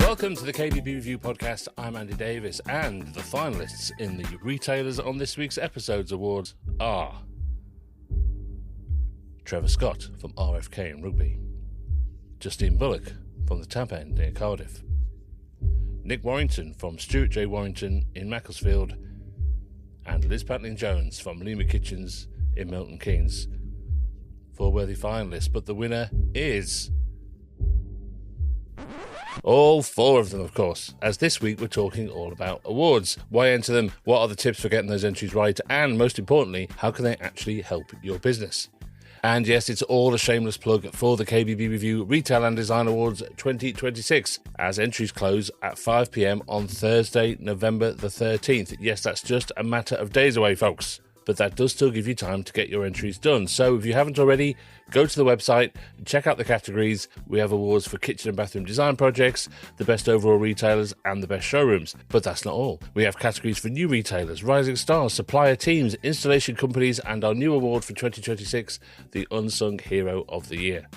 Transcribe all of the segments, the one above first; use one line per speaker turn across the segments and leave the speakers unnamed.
Welcome to the KBB Review podcast. I'm Andy Davies, and the finalists in the retailers on this week's episodes awards are Trevor Scott from RFK in Rugby, Justine Bullock from the Tap End near Cardiff, Nick Warrington from Stuart J Warrington in Macclesfield, and Liz Pantling-Jones from Lima Kitchens in Milton Keynes. 4 worthy finalists, but the winner is all 4 of them, of course, as this week we're talking all about awards. Why enter them? What are the tips for getting those entries right? And most importantly, how can they actually help your business? And yes, it's all a shameless plug for the KBB Review Retail and Design Awards 2026, as entries close at 5 p.m. on Thursday, November the 13th. Yes, that's just a matter of days away, folks. But that does still give you time to get your entries done. So if you haven't already, go to the website, check out the categories. We have awards for kitchen and bathroom design projects, the best overall retailers, and the best showrooms. But that's not all. We have categories for new retailers, rising stars, supplier teams, installation companies, and our new award for 2026, the Unsung Hero of the Year.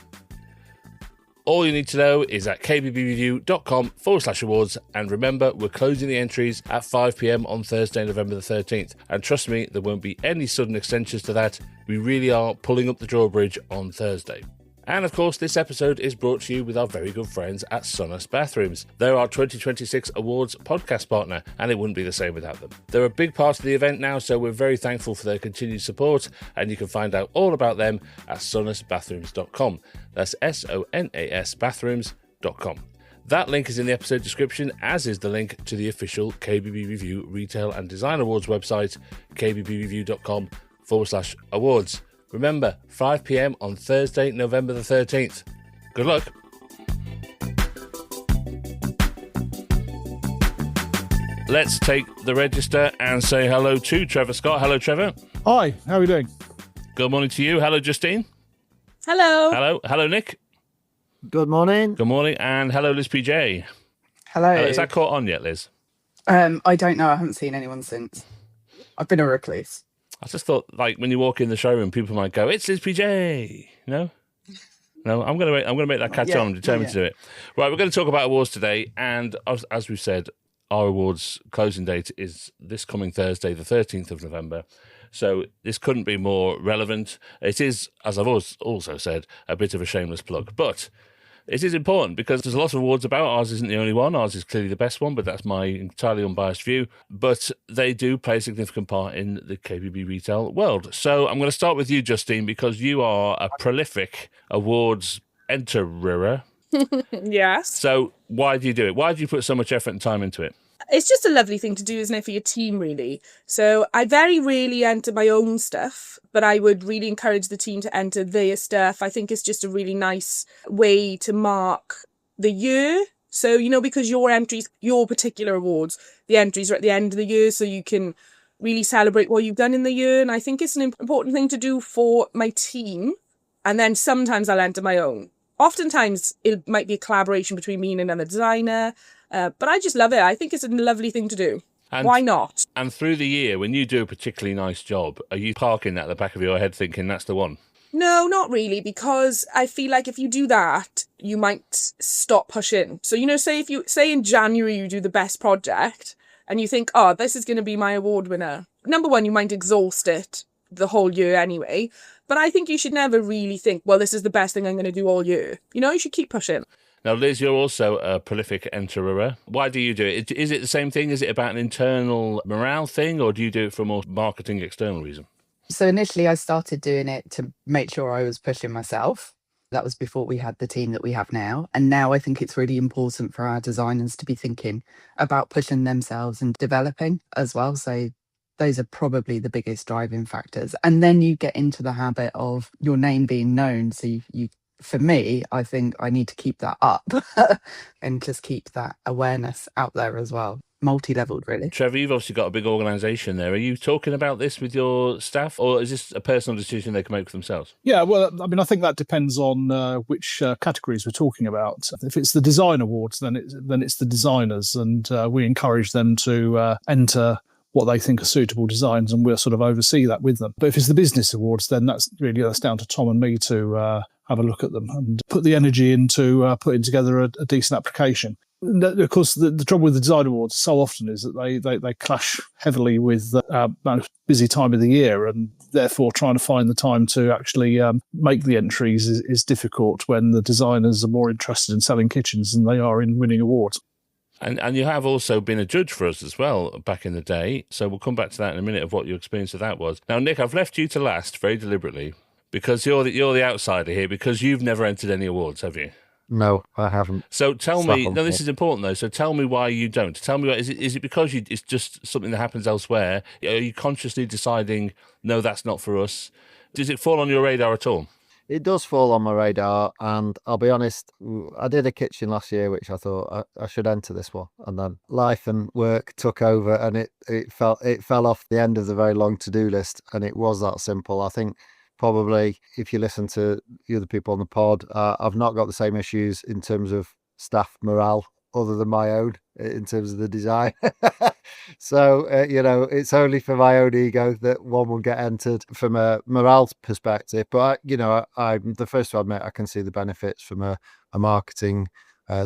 All you need to know is at kbbreview.com/awards, and remember, we're closing the entries at 5 p.m. on Thursday, November the 13th. And trust me, there won't be any sudden extensions to that. We really are pulling up the drawbridge on Thursday. And of course, this episode is brought to you with our very good friends at Shortlisted Bathrooms. They're our 2026 Awards podcast partner, and it wouldn't be the same without them. They're a big part of the event now, so we're very thankful for their continued support, and you can find out all about them at shortlisedbathrooms.com. That's SONAS bathrooms.com. That link is in the episode description, as is the link to the official KBB Review Retail and Design Awards website, kbbreview.com/awards. Remember, 5 p.m. on Thursday, November the 13th. Good luck. Let's take the register and say hello to Trevor Scott. Hello, Trevor.
Hi, how are we doing?
Good morning to you. Hello, Justine.
Hello.
Hello. Hello, Nick.
Good morning.
Good morning. And hello, Liz PJ.
Hello.
Is that caught on yet, Liz?
I don't know. I haven't seen anyone since. I've been a recluse.
I just thought, like, when you walk in the showroom, people might go, "It's Liz PJ." No, I'm gonna make that catch on. I'm determined to do it. Right, we're going to talk about awards today, and as we've said, our awards closing date is this coming Thursday, the 13th of November. So this couldn't be more relevant. It is, as I've also said, a bit of a shameless plug, but it is important because there's a lot of awards about. Ours isn't the only one. Ours is clearly the best one, but that's my entirely unbiased view. But they do play a significant part in the KBB retail world. So I'm going to start with you, Justine, because you are a prolific awards enterer.
Yes.
So why do you do it? Why do you put so much effort and time into it?
It's just a lovely thing to do, isn't it, for your team, really? So I very rarely enter my own stuff, but I would really encourage the team to enter their stuff. I think it's just a really nice way to mark the year. So, you know, because your entries, your particular awards, the entries are at the end of the year, so you can really celebrate what you've done in the year. And I think it's an important thing to do for my team. And then sometimes I'll enter my own. Oftentimes, it might be a collaboration between me and another designer. But I just love it. I think it's a lovely thing to do. And why not?
And through the year, when you do a particularly nice job, are you parking that at the back of your head thinking that's the one?
No, not really, because I feel like if you do that, you might stop pushing. So, you know, say in January you do the best project and you think, oh, this is going to be my award winner. Number one, you might exhaust it the whole year anyway. But I think you should never really think, well, this is the best thing I'm going to do all year. You know, you should keep pushing.
Now, Liz, you're also a prolific enterer. Why do you do it? Is it the same thing? Is it about an internal morale thing, or do you do it for a more marketing external reason?
So initially I started doing it to make sure I was pushing myself. That was before we had the team that we have now. And now I think it's really important for our designers to be thinking about pushing themselves and developing as well. So those are probably the biggest driving factors. And then you get into the habit of your name being known. So you for me, I think I need to keep that up and just keep that awareness out there as well. Multi-leveled, really.
Trevor, you've obviously got a big organisation there. Are you talking about this with your staff, or is this a personal decision they can make for themselves?
Yeah, well, I mean, I think that depends on which categories we're talking about. If it's the design awards, then it's the designers, and we encourage them to enter what they think are suitable designs, and we'll sort of oversee that with them. But if it's the business awards, then that's down to Tom and me to have a look at them and put the energy into putting together a decent application. Of course, the trouble with the design awards so often is that they clash heavily with our most busy time of the year, and therefore trying to find the time to actually make the entries is difficult when the designers are more interested in selling kitchens than they are in winning awards.
And you have also been a judge for us as well back in the day, so we'll come back to that in a minute of what your experience of that was. Now, Nick, I've left you to last very deliberately because you're the outsider here, because you've never entered any awards, have you?
No, I haven't.
So tell me, no, this is important though. So tell me why you don't. Tell me, is it because it's just something that happens elsewhere? Are you consciously deciding, no, that's not for us? Does it fall on your radar at all?
It does fall on my radar, and I'll be honest, I did a kitchen last year, which I thought I should enter this one, and then life and work took over, and it fell off the end of the very long to-do list, and it was that simple. I think probably if you listen to the other people on the pod, I've not got the same issues in terms of staff morale other than my own in terms of the design. So, it's only for my own ego that one will get entered from a morale perspective. But, I'm the first to admit I can see the benefits from a marketing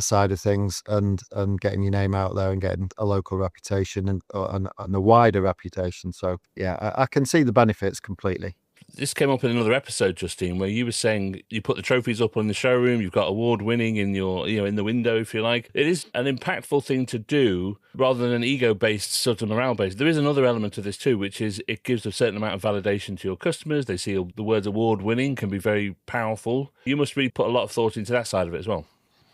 side of things and getting your name out there and getting a local reputation and a wider reputation. So, yeah, I can see the benefits completely.
This came up in another episode, Justine, where you were saying you put the trophies up on the showroom, you've got award-winning in your, in the window, if you like. It is an impactful thing to do rather than an ego-based sort of morale-based. There is another element to this too, which is it gives a certain amount of validation to your customers. They see the words award-winning can be very powerful. You must really put a lot of thought into that side of it as well.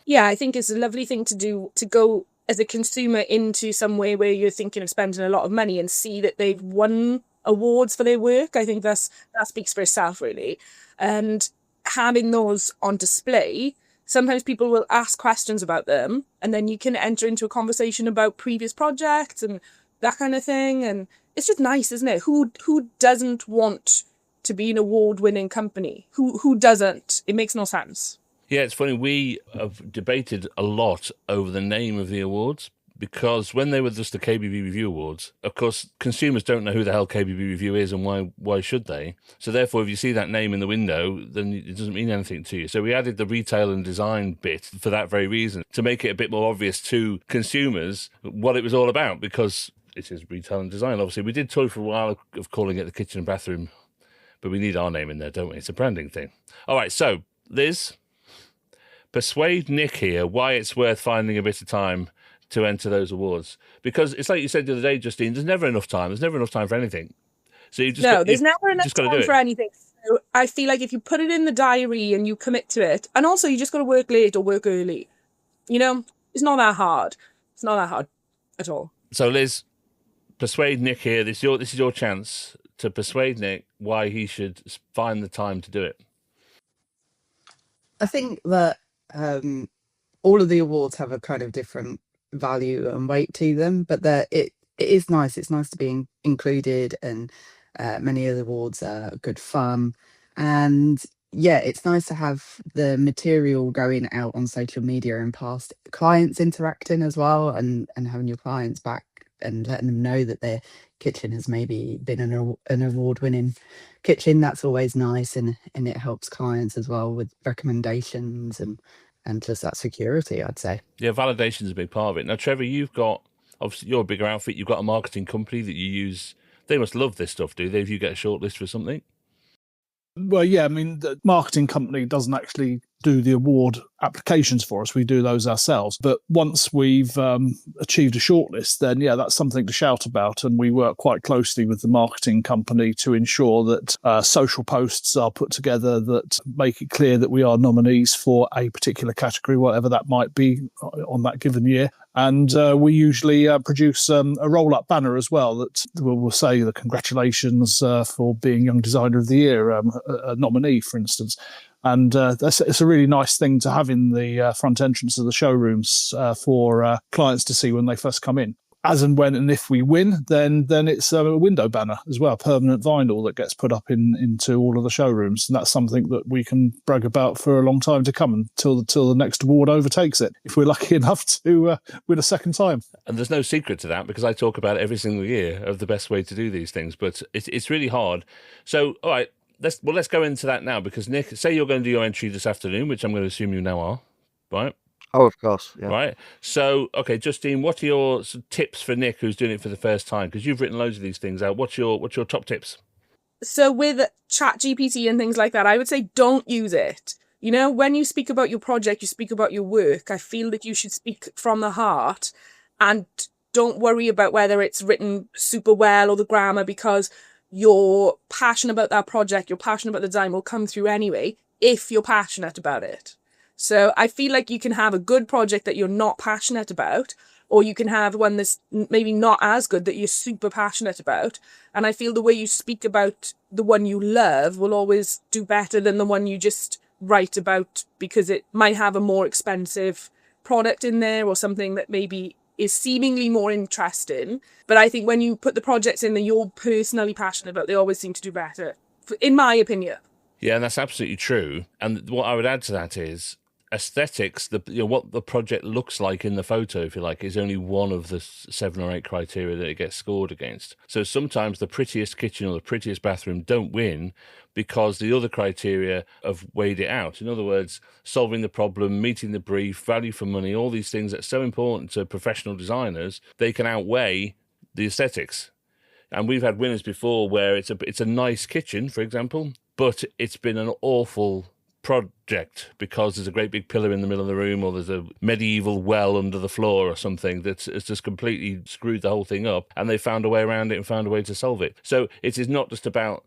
Yeah, I think it's a lovely thing to do, to go as a consumer into somewhere where you're thinking of spending a lot of money and see that they've won awards for their work. I think that speaks for itself, really. And having those on display, sometimes people will ask questions about them, and then you can enter into a conversation about previous projects and that kind of thing. And it's just nice, isn't it? Who doesn't want to be an award-winning company? Who doesn't? It makes no sense.
Yeah, it's funny. We have debated a lot over the name of the awards, because when they were just the KBB Review Awards, of course, consumers don't know who the hell KBB Review is and why should they? So therefore, if you see that name in the window, then it doesn't mean anything to you. So we added the retail and design bit for that very reason, to make it a bit more obvious to consumers what it was all about, because it is retail and design. Obviously, we did toy for a while of calling it the kitchen and bathroom, but we need our name in there, don't we? It's a branding thing. All right, so Liz, persuade Nick here why it's worth finding a bit of time to enter those awards, because it's like you said the other day, Justine, there's never enough time. There's never enough time for anything. So
there's never enough time for anything. So I feel like if you put it in the diary and you commit to it, and also you just got to work late or work early, it's not that hard. It's not that hard at all.
So Liz, persuade Nick here. This is your chance to persuade Nick why he should find the time to do it.
I think that all of the awards have a kind of different value and weight to them, but it is nice. It's nice to be included, and many of the awards are good fun. And yeah, it's nice to have the material going out on social media and past clients interacting as well, and having your clients back and letting them know that their kitchen has maybe been an award-winning kitchen. That's always nice, and it helps clients as well with recommendations and just that security, I'd say. Yeah,
validation is a big part of it. Now, Trevor, obviously you're a bigger outfit. You've got a marketing company that you use. They must love this stuff, do they, if you get a shortlist for something?
Well, yeah, I mean, the marketing company doesn't actually do the award applications for us. We do those ourselves. But once we've achieved a shortlist, then, yeah, that's something to shout about. And we work quite closely with the marketing company to ensure that social posts are put together that make it clear that we are nominees for a particular category, whatever that might be on that given year. And we usually produce a roll-up banner as well that will say the congratulations for being Young Designer of the Year, a nominee, for instance. And it's a really nice thing to have in the front entrance of the showrooms for clients to see when they first come in. As and when and if we win, then it's a window banner as well, permanent vinyl that gets put up into all of the showrooms. And that's something that we can brag about for a long time to come, until the next award overtakes it, if we're lucky enough to win a second time.
And there's no secret to that, because I talk about it every single year of the best way to do these things. But it's really hard. So, all right, let's go into that now, because Nick, say you're going to do your entry this afternoon, which I'm going to assume you now are, right?
Oh, of course. Yeah.
Right. So, okay, Justine, what are your tips for Nick, who's doing it for the first time? Because you've written loads of these things out. What's your top tips?
So with ChatGPT and things like that, I would say don't use it. You know, when you speak about your project, you speak about your work. I feel that you should speak from the heart and don't worry about whether it's written super well or the grammar, because you're passionate about that project, you're passionate about the design will come through anyway, if you're passionate about it. So I feel like you can have a good project that you're not passionate about, or you can have one that's maybe not as good that you're super passionate about. And I feel the way you speak about the one you love will always do better than the one you just write about because it might have a more expensive product in there or something that maybe is seemingly more interesting. But I think when you put the projects in that you're personally passionate about, they always seem to do better, in my opinion.
Yeah, and that's absolutely true. And what I would add to that is aesthetics, what the project looks like in the photo, if you like, is only one of the 7 or 8 criteria that it gets scored against. So sometimes the prettiest kitchen or the prettiest bathroom don't win because the other criteria have weighed it out. In other words, solving the problem, meeting the brief, value for money, all these things that are so important to professional designers, they can outweigh the aesthetics. And we've had winners before where it's a nice kitchen, for example, but it's been an awful project because there's a great big pillar in the middle of the room, or there's a medieval well under the floor or something that's just completely screwed the whole thing up, and they found a way around it and found a way to solve it. So it is not just about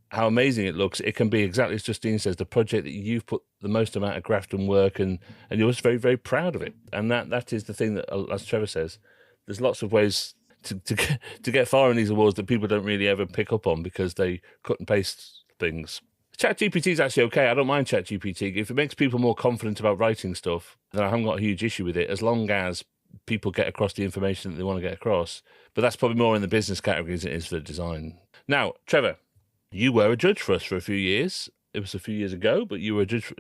how amazing it looks. It can be exactly as Justine says, the project that you've put the most amount of graft and work and you're just very, very proud of it. And that is the thing that, as Trevor says, there's lots of ways to get far in these awards that people don't really ever pick up on because they cut and paste things. ChatGPT is actually okay. I don't mind ChatGPT. If it makes people more confident about writing stuff, then I haven't got a huge issue with it, as long as people get across the information that they want to get across. But that's probably more in the business category as it is for design. Now, Trevor, you were a judge for us for a few years. It was a few years ago, but you were a judge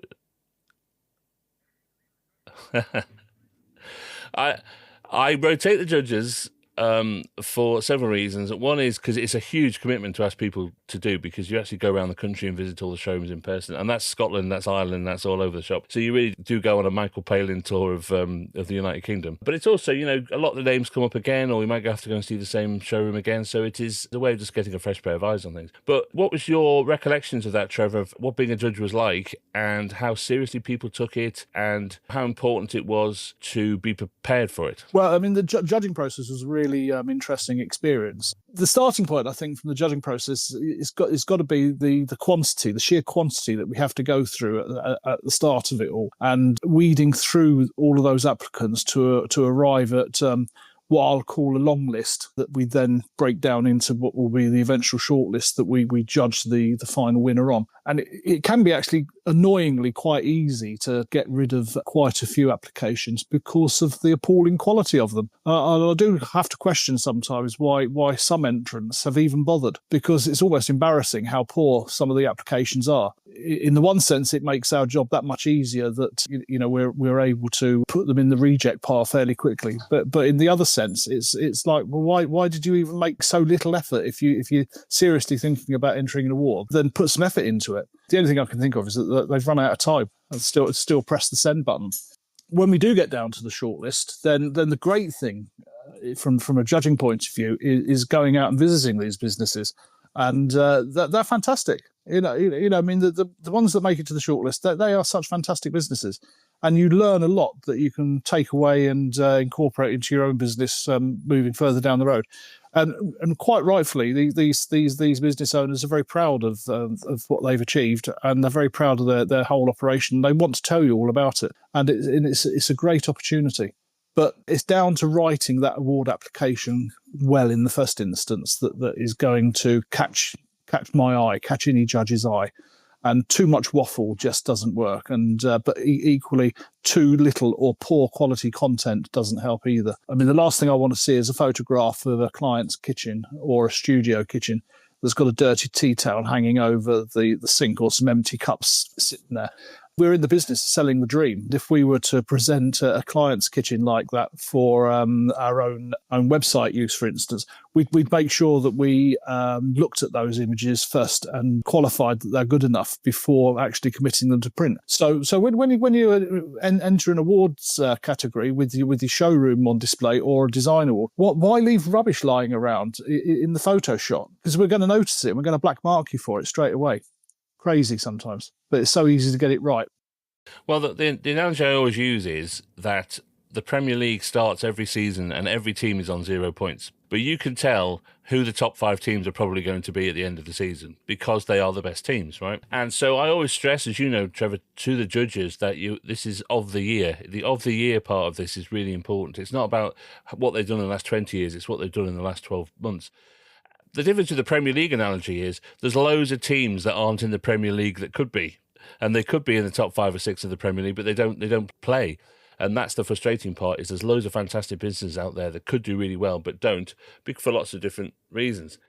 I rotate the judges for several reasons. One is because it's a huge commitment to ask people to do, because you actually go around the country and visit all the showrooms in person, and that's Scotland, that's Ireland, that's all over the shop. So you really do go on a Michael Palin tour of the United Kingdom. But it's also, a lot of the names come up again, or we might have to go and see the same showroom again. So it is a way of just getting a fresh pair of eyes on things. But what was your recollections of that, Trevor, of what being a judge was like, and how seriously people took it, and how important it was to be prepared for it?
Well, I mean, the judging process was a really interesting experience. The starting point, I think, from the judging process, it's got to be the quantity, the sheer quantity that we have to go through at the start of it all, and weeding through all of those applicants to arrive at what I'll call a long list that we then break down into what will be the eventual shortlist that we judge the final winner on. And it can be actually annoyingly quite easy to get rid of quite a few applications because of the appalling quality of them. I do have to question sometimes why some entrants have even bothered, because it's almost embarrassing how poor some of the applications are. In the one sense, it makes our job that much easier that we're able to put them in the reject pile fairly quickly. But in the other sense, it's like, well, why did you even make so little effort? If you're seriously thinking about entering an award, then put some effort into it. The only thing I can think of is that they've run out of time and still press the send button. When we do get down to the shortlist, then the great thing from a judging point of view is going out and visiting these businesses, and they're fantastic. I mean, the ones that make it to the shortlist, they are such fantastic businesses, and you learn a lot that you can take away and incorporate into your own business moving further down the road. And quite rightfully, these business owners are very proud of what they've achieved, and they're very proud of their whole operation. They want to tell you all about it, and it's a great opportunity. But it's down to writing that award application well in the first instance that is going to catch my eye, catch any judge's eye. And too much waffle just doesn't work. And but equally, too little or poor quality content doesn't help either. I mean, the last thing I want to see is a photograph of a client's kitchen or a studio kitchen that's got a dirty tea towel hanging over the sink, or some empty cups sitting there. we're in the business of selling the dream. If we were to present a client's kitchen like that for our own website use, for instance, we'd make sure that we looked at those images first and qualified that they're good enough before actually committing them to print. So when you enter an awards category with your showroom on display or a design award, why leave rubbish lying around in the photo shot? Because we're going to notice it and we're going to black mark you for it straight away. Crazy sometimes, but it's so easy to get it right.
Well, the analogy I always use is that the Premier League starts every season and every team is on 0 points. But you can tell who the top 5 teams are probably going to be at the end of the season because they are the best teams, right? And so I always stress, as you know, Trevor, to the judges that this is of the year. The of the year part of this is really important. It's not about what they've done in the last 20 years, it's what they've done in the last 12 months. The difference with the Premier League analogy is there's loads of teams that aren't in the Premier League that could be. And they could be in the top 5 or 6 of the Premier League, but they don't play. And that's the frustrating part, is there's loads of fantastic businesses out there that could do really well, but don't, for lots of different reasons.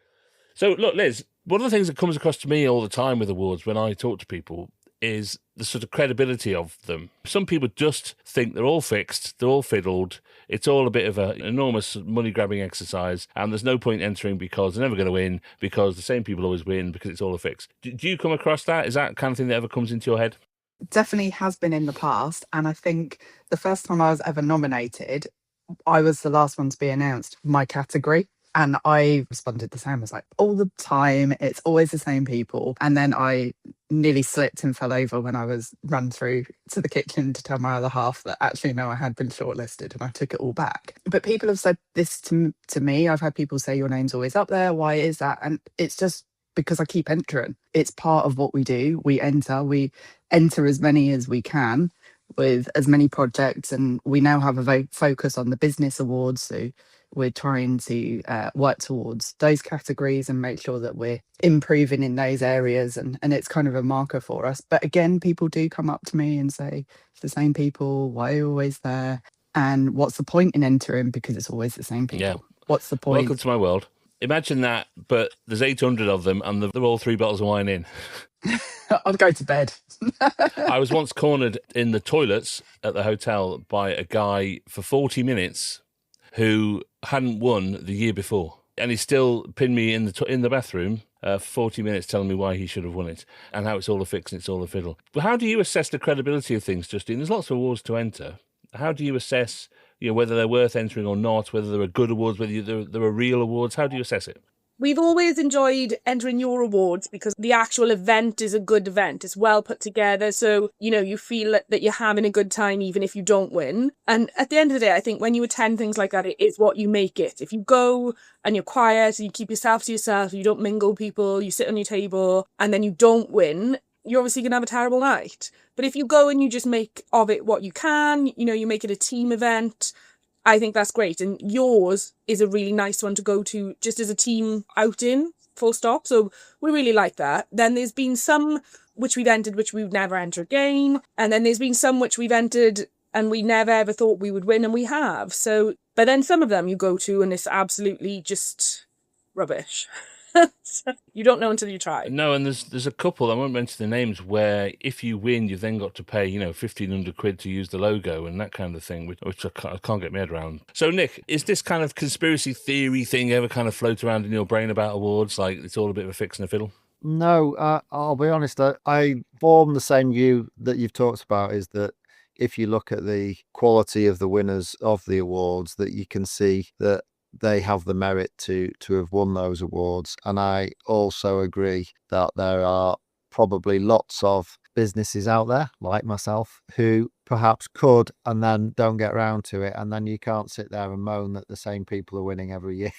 So, look, Liz, one of the things that comes across to me all the time with awards when I talk to people is the sort of credibility of them. Some people just think they're all fixed, they're all fiddled, it's all a bit of an enormous money-grabbing exercise, and there's no point entering because they're never going to win, because the same people always win, because it's all a fix. Do you come across that? Is that the kind of thing that ever comes into your head?
Definitely has been in the past. And I think the first time I was ever nominated, I was the last one to be announced, my category. And I responded the same. I was like, all the time, it's always the same people. And then I nearly slipped and fell over when I was run through to the kitchen to tell my other half that actually, no, I had been shortlisted, and I took it all back. But people have said this to me. I've had people say, your name's always up there. Why is that? And it's just because I keep entering. It's part of what we do. We enter as many as we can with as many projects. And we now have a focus on the business awards. So we're trying to work towards those categories and make sure that we're improving in those areas. And it's kind of a marker for us. But again, people do come up to me and say, it's the same people, why are you always there? And what's the point in entering? Because it's always the same people. Yeah. What's the point?
Welcome to my world. Imagine that, but there's 800 of them and they're all 3 bottles of wine in.
I'd go to bed.
I was once cornered in the toilets at the hotel by a guy for 40 minutes who hadn't won the year before. And he still pinned me in the bathroom for 40 minutes telling me why he should have won it and how it's all a fix and it's all a fiddle. But how do you assess the credibility of things, Justine? There's lots of awards to enter. How do you assess whether they're worth entering or not, whether they're good awards, whether there are real awards? How do you assess it?
We've always enjoyed entering your awards because the actual event is a good event. It's well put together. So, you feel that you're having a good time even if you don't win. And at the end of the day, I think when you attend things like that, it is what you make it. If you go and you're quiet and you keep yourself to yourself, you don't mingle people, you sit on your table and then you don't win, you're obviously going to have a terrible night. But if you go and you just make of it what you can, you make it a team event, I think that's great. And yours is a really nice one to go to just as a team outing, full stop. So we really like that. Then there's been some which we've entered, which we would never enter again. And then there's been some which we've entered and we never ever thought we would win, and we have. So, but then some of them you go to and it's absolutely just rubbish. You don't know until you try.
No, and there's a couple, I won't mention the names, where if you win, you've then got to pay, £1,500 to use the logo and that kind of thing, which I can't get my head around. So, Nick, is this kind of conspiracy theory thing ever kind of float around in your brain about awards, like it's all a bit of a fix and a fiddle?
No, I'll be honest, I form the same view that you've talked about, is that if you look at the quality of the winners of the awards, that you can see that they have the merit to have won those awards. And I also agree that there are probably lots of businesses out there like myself who perhaps could and then don't get around to it, and then you can't sit there and moan that the same people are winning every year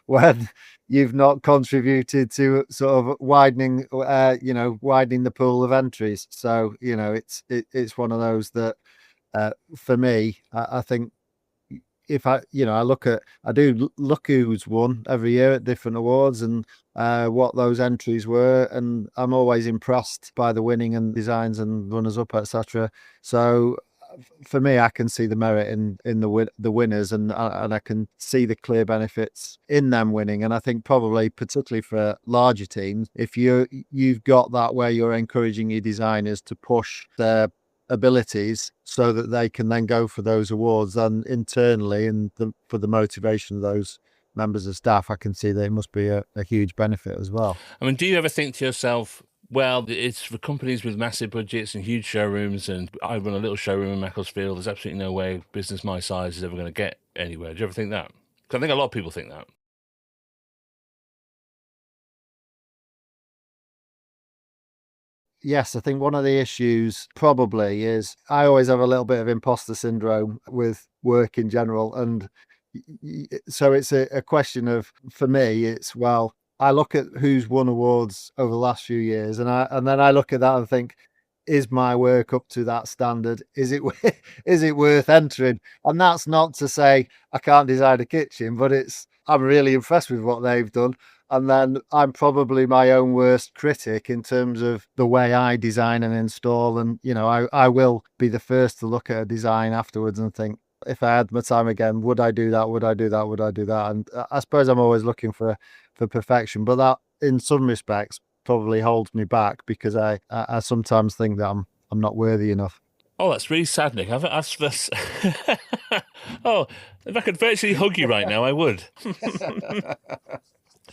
when you've not contributed to sort of widening the pool of entries. So it's one of those that for me, I think if I do look who's won every year at different awards and what those entries were, and I'm always impressed by the winning and designs and runners up, etc. So for me, I can see the merit in the winners, and I can see the clear benefits in them winning. And I think probably particularly for larger teams, if you've got that where you're encouraging your designers to push their abilities so that they can then go for those awards, and internally and for the motivation of those members of staff, I can see that it must be a huge benefit as well.
I mean, do you ever think to yourself, well, it's for companies with massive budgets and huge showrooms, and I run a little showroom in Macclesfield, there's absolutely no way business my size is ever going to get anywhere. Do you ever think that? Because I think a lot of people think that.
Yes, I think one of the issues probably is I always have a little bit of imposter syndrome with work in general. And so it's a question of, for me, it's, well, I look at who's won awards over the last few years, and then I look at that and think, is my work up to that standard? Is it worth entering? And that's not to say I can't design a kitchen, but I'm really impressed with what they've done. And then I'm probably my own worst critic in terms of the way I design and install. And, I will be the first to look at a design afterwards and think, if I had my time again, would I do that? Would I do that? Would I do that? And I suppose I'm always looking for perfection, but that in some respects probably holds me back, because I sometimes think that I'm not worthy enough.
Oh, that's really sad, Nick. Oh, if I could virtually hug you right now, I would.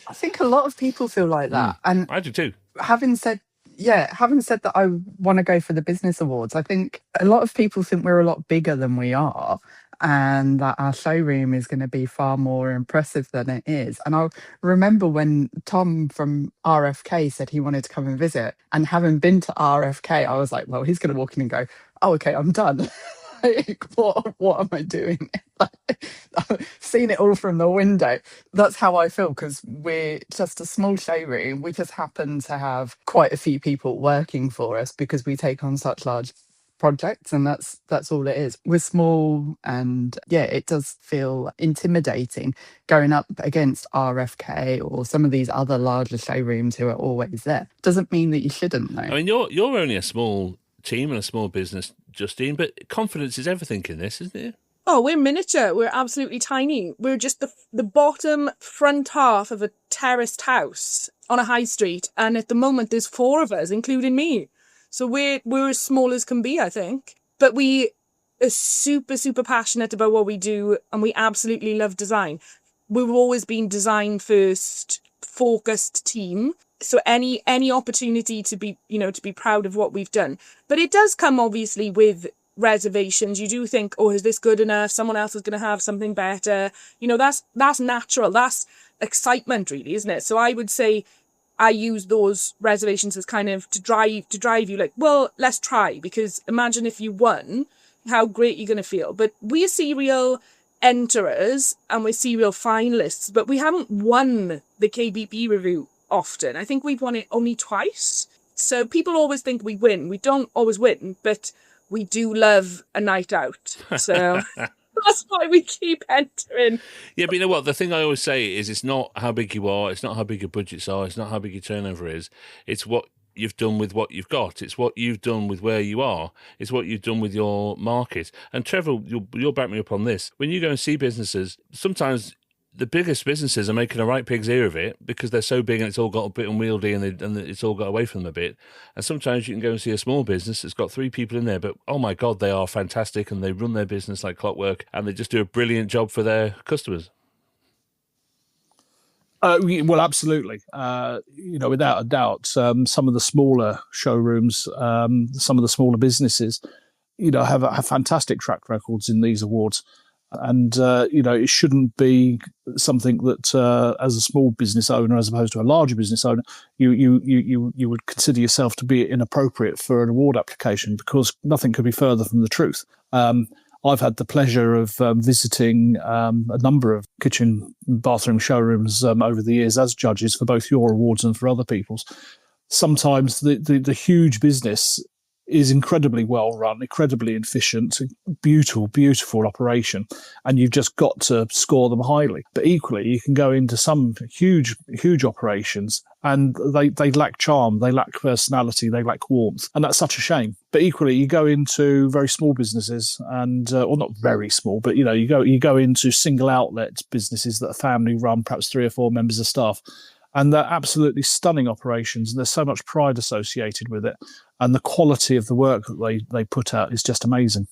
I think a lot of people feel like that. And
I do too.
Having said that I want to go for the business awards, I think a lot of people think we're a lot bigger than we are, and that our showroom is going to be far more impressive than it is. And I remember when Tom from RFK said he wanted to come and visit, and having been to RFK, I was like, well, he's going to walk in and go, oh, okay, I'm done. What am I doing? I've seen it all from the window. That's how I feel, because we're just a small showroom. We just happen to have quite a few people working for us because we take on such large projects, and that's all it is. We're small, and it does feel intimidating going up against RFK or some of these other larger showrooms who are always there. Doesn't mean that you shouldn't, though.
I mean, you're only a small team and a small business, Justine, but confidence is everything in this, isn't it?
Oh, we're miniature. We're absolutely tiny. We're just the bottom front half of a terraced house on a high street, and at the moment there's 4 of us, including me. So we're as small as can be, I think. But we are super, super passionate about what we do, and we absolutely love design. We've always been design first, focused team. So any opportunity to be proud of what we've done. But it does come obviously with reservations. You do think, oh, is this good enough? Someone else is going to have something better. That's natural. That's excitement, really, isn't it? So I would say I use those reservations as kind of to drive you, like, well, let's try, because imagine if you won, how great you're going to feel. But we're serial enterers and we're serial finalists, but we haven't won the KBB review often. I think we've won it only twice. So people always think we win. We don't always win, but we do love a night out. So that's why we keep entering.
Yeah, but you know what? The thing I always say is, it's not how big you are, it's not how big your budgets are, it's not how big your turnover is. It's what you've done with what you've got. It's what you've done with where you are. It's what you've done with your market. And Trevor, you'll back me up on this. When you go and see businesses, sometimes the biggest businesses are making a right pig's ear of it because they're so big and it's all got a bit unwieldy and it's all got away from them a bit. And sometimes you can go and see a small business that's got 3 people in there, but oh my God, they are fantastic and they run their business like clockwork and they just do a brilliant job for their customers.
Well, absolutely. Without a doubt, some of the smaller showrooms, some of the smaller businesses, have fantastic track records in these awards. And, it shouldn't be something that as a small business owner, as opposed to a larger business owner, you would consider yourself to be inappropriate for an award application, because nothing could be further from the truth. I've had the pleasure of visiting a number of kitchen bathroom showrooms over the years as judges for both your awards and for other people's. Sometimes the huge business is incredibly well run, incredibly efficient, beautiful operation, and you've just got to score them highly. But equally, you can go into some huge operations and they lack charm, they lack personality, they lack warmth, and that's such a shame. But equally, you go into very small businesses, and well, not very small, but you go into single outlet businesses that are family run, perhaps 3 or 4 members of staff. And they're absolutely stunning operations, and there's so much pride associated with it. And the quality of the work that they put out is just amazing.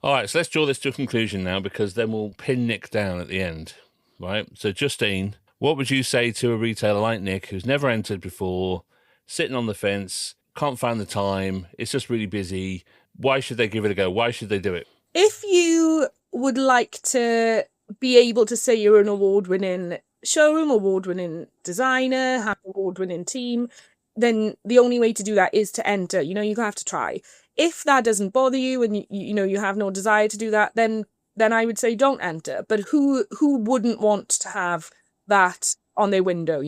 All right, so let's draw this to a conclusion now, because then we'll pin Nick down at the end, right? So, Justine, what would you say to a retailer like Nick, who's never entered before, sitting on the fence, can't find the time, it's just really busy? Why should they give it a go? Why should they do it?
If you would like to be able to say you're an award-winning showroom, award-winning designer, have an award-winning team, then the only way to do that is to enter. You have to try. If that doesn't bother you and you have no desire to do that, then I would say don't enter. But who wouldn't want to have that on their window,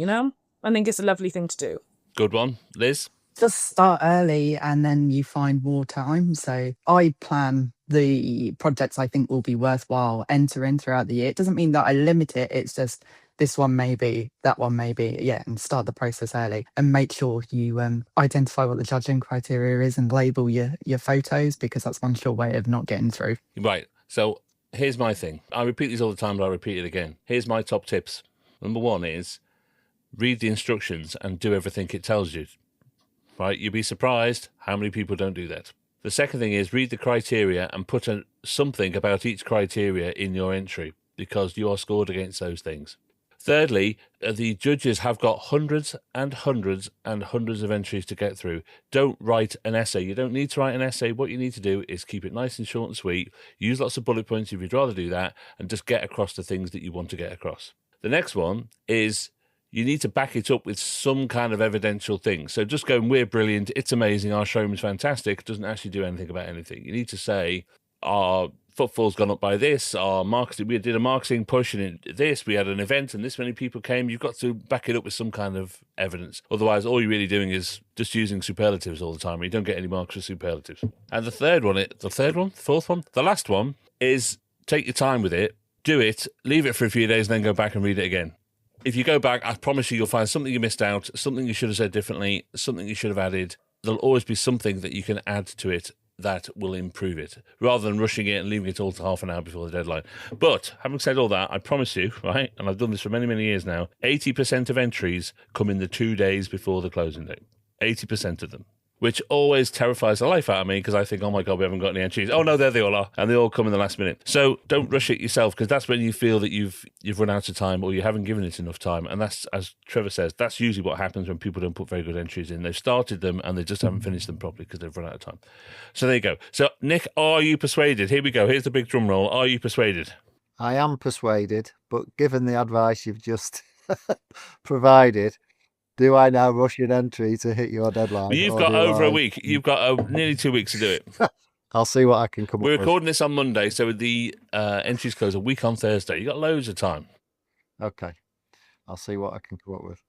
I think it's a lovely thing to do.
Good one. Liz?
Just start early and then you find more time. So I plan the projects I think will be worthwhile entering throughout the year. It doesn't mean that I limit it. It's just this one maybe, that one maybe, and start the process early and make sure you identify what the judging criteria is and label your photos, because that's one sure way of not getting through.
Right. So here's my thing. I repeat these all the time, but I'll repeat it again. Here's my top tips. Number 1 is read the instructions and do everything it tells you. Right? You'd be surprised how many people don't do that. The second thing is read the criteria and put something about each criteria in your entry, because you are scored against those things. Thirdly, the judges have got hundreds and hundreds and hundreds of entries to get through. Don't write an essay. You don't need to write an essay. What you need to do is keep it nice and short and sweet. Use lots of bullet points if you'd rather do that, and just get across the things that you want to get across. The next one is you need to back it up with some kind of evidential thing. So just going, we're brilliant, it's amazing, our showroom is fantastic, doesn't actually do anything about anything. You need to say, our footfall's gone up by this, our marketing, we did a marketing push and this, we had an event and this many people came. You've got to back it up with some kind of evidence. Otherwise, all you're really doing is just using superlatives all the time, and you don't get any marks for superlatives. And the last one is take your time with it, do it, leave it for a few days, and then go back and read it again. If you go back, I promise you'll find something you missed out, something you should have said differently, something you should have added. There'll always be something that you can add to it that will improve it, rather than rushing it and leaving it all to half an hour before the deadline. But having said all that, I promise you, right, and I've done this for many, many years now, 80% of entries come in the 2 days before the closing date. 80% of them. Which always terrifies the life out of me, because I think, oh my God, we haven't got any entries. Oh no, there they all are. And they all come in the last minute. So don't rush it yourself, because that's when you feel that you've run out of time, or you haven't given it enough time. And that's, as Trevor says, that's usually what happens when people don't put very good entries in. They've started them and they just haven't finished them properly because they've run out of time. So there you go. So Nick, are you persuaded? Here we go. Here's the big drum roll. Are you persuaded?
I am persuaded, but given the advice you've just provided, do I now rush an entry to hit your deadline?
You've got over a week. You've got nearly 2 weeks to do it.
I'll see what I can come up with.
We're recording this on Monday, so the entries close a week on Thursday. You've got loads of time.
Okay. I'll see what I can come up with.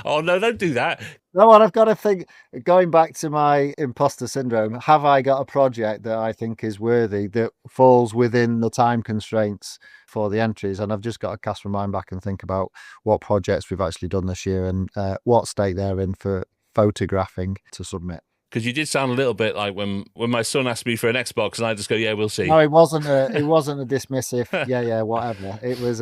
Oh, no, don't do that.
No, and I've got to think, going back to my imposter syndrome, have I got a project that I think is worthy, that falls within the time constraints for the entries? And I've just got to cast my mind back and think about what projects we've actually done this year and what state they're in for photographing to submit. Because
you did sound a little bit like when my son asked me for an Xbox and I just go, yeah, we'll see.
No, it wasn't a dismissive, yeah, whatever. It was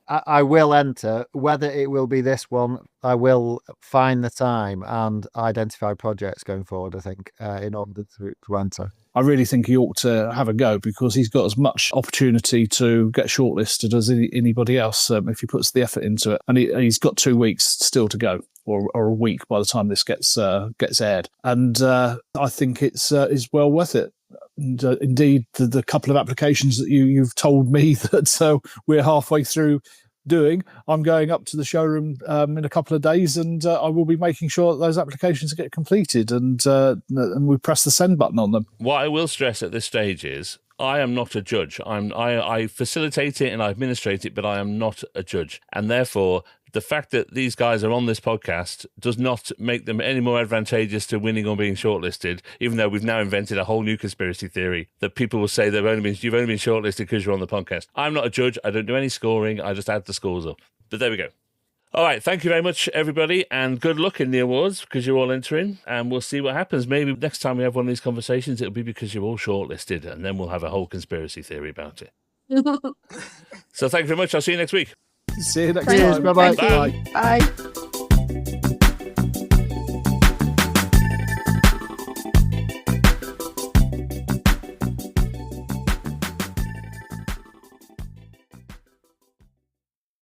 I will enter. Whether it will be this one, I will find the time and identify projects going forward, I think, in order to enter.
I really think he ought to have a go, because he's got as much opportunity to get shortlisted as anybody else if he puts the effort into it. And he's got 2 weeks still to go, or a week by the time this gets aired. And I think it's well worth it. And indeed, the couple of applications that you've told me that we're halfway through doing, I'm going up to the showroom in a couple of days, and I will be making sure that those applications get completed and we press the send button on them.
What I will stress at this stage is, I am not a judge. I facilitate it and I administrate it, but I am not a judge. And therefore, the fact that these guys are on this podcast does not make them any more advantageous to winning or being shortlisted, even though we've now invented a whole new conspiracy theory that people will say you've only been shortlisted because you're on the podcast. I'm not a judge. I don't do any scoring. I just add the scores up. But there we go. All right. Thank you very much, everybody, and good luck in the awards because you're all entering, and we'll see what happens. Maybe next time we have one of these conversations, it'll be because you're all shortlisted, and then we'll have a whole conspiracy theory about it. So thank you very much. I'll see you next week.
See you next
Cheers,
time.
bye-bye.
Thank you. Bye.